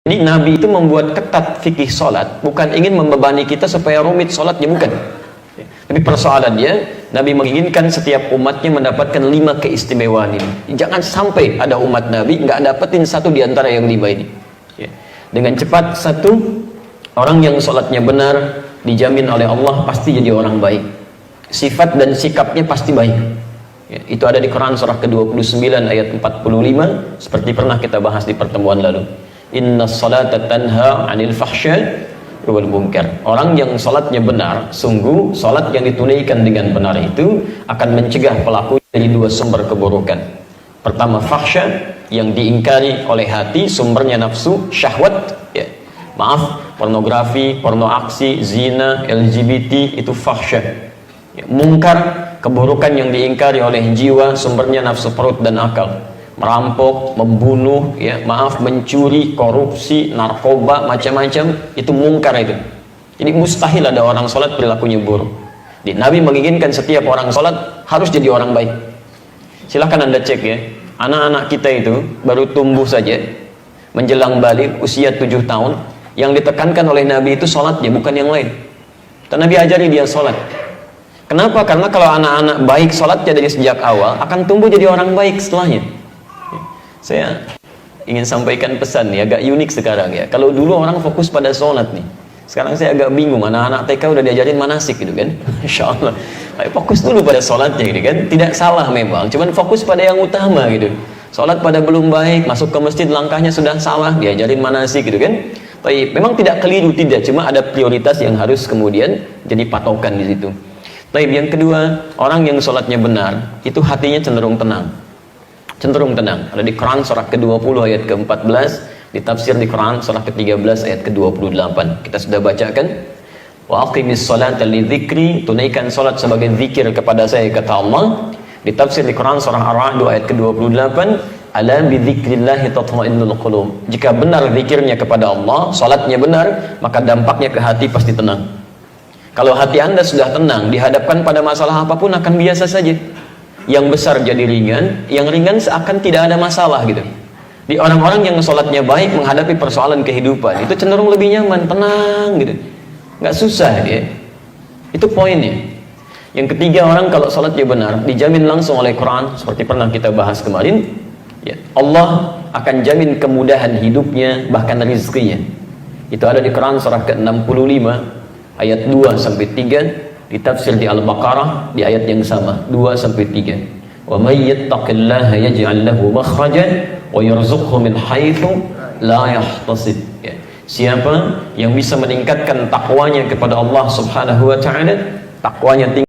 Jadi Nabi itu membuat ketat fikih sholat, bukan ingin membebani kita supaya rumit sholatnya, bukan. Tapi persoalannya, Nabi menginginkan setiap umatnya mendapatkan 5 keistimewaan ini. Jangan sampai ada umat Nabi nggak dapetin satu di antara yang 5 ini. Dengan cepat, satu, orang yang sholatnya benar dijamin oleh Allah pasti jadi orang baik. Sifat dan sikapnya pasti baik. Itu ada di Quran surah ke-29 ayat 45, seperti pernah kita bahas di pertemuan lalu. Inna salata tanha 'anil fahsya wal munkar. Orang yang salatnya benar, sungguh salat yang ditunaikan dengan benar itu akan mencegah pelaku dari 2 sumber keburukan. Pertama, fahsya yang diingkari oleh hati, sumbernya nafsu, syahwat, ya. Maaf, pornografi, porno aksi, zina, LGBT, itu fahsya. Ya, mungkar, keburukan yang diingkari oleh jiwa, sumbernya nafsu perut dan akal. Merampok, membunuh, ya, maaf, mencuri, korupsi, narkoba, macam-macam, itu mungkar itu. Jadi mustahil ada orang sholat perilakunya buruk. Jadi, Nabi menginginkan setiap orang sholat harus jadi orang baik. Silahkan Anda cek ya, anak-anak kita itu baru tumbuh saja, menjelang balik usia 7 tahun, yang ditekankan oleh Nabi itu sholatnya, bukan yang lain. Dan Nabi ajari dia sholat. Kenapa? Karena kalau anak-anak baik sholatnya dari sejak awal, akan tumbuh jadi orang baik setelahnya. Saya ingin sampaikan pesan nih, agak unik sekarang ya. Kalau dulu orang fokus pada sholat nih, sekarang saya agak bingung, anak-anak TK udah diajarin manasik gitu kan. Insya Allah, fokus dulu pada sholatnya gitu kan. Tidak salah memang, cuman fokus pada yang utama gitu. Sholat pada belum baik, masuk ke masjid langkahnya sudah salah, diajarin manasik gitu kan. Tapi memang tidak keliru, tidak, cuma ada prioritas yang harus kemudian jadi patokan di situ. Tapi yang kedua, orang yang sholatnya benar, itu hatinya cenderung tenang. Cenderung tenang. Ada di Quran surah ke-20 ayat ke-14, ditafsir di Quran surah ke-13 ayat ke-28. Kita sudah bacakan. Wa aqimis salata li dzikri, tunaikan salat sebagai zikir kepada saya, kata Allah. Ditafsir di Quran surah Ar-Ra'd ayat ke-28, ala bi dzikrillah tatma'innul qulub. Jika benar zikirnya kepada Allah, salatnya benar, maka dampaknya ke hati pasti tenang. Kalau hati Anda sudah tenang, dihadapkan pada masalah apapun akan biasa saja. Yang besar jadi ringan, yang ringan seakan tidak ada masalah gitu. Di orang-orang yang sholatnya baik menghadapi persoalan kehidupan, itu cenderung lebih nyaman, tenang gitu, nggak susah dia. Itu poinnya. Yang ketiga, orang kalau sholatnya benar dijamin langsung oleh Quran, seperti pernah kita bahas kemarin ya, Allah akan jamin kemudahan hidupnya, bahkan rezekinya. Itu ada di Quran surah ke-65 ayat 2-3, ditafsir di Al-Baqarah di ayat yang sama 2-3. Wa may yattaqillaha yaj'al lahu makhrajan wa yarzuqhu min haitsu la yahtasib. Ya. Siapa yang bisa meningkatkan takwanya kepada Allah Subhanahu wa taala, takwanya tinggi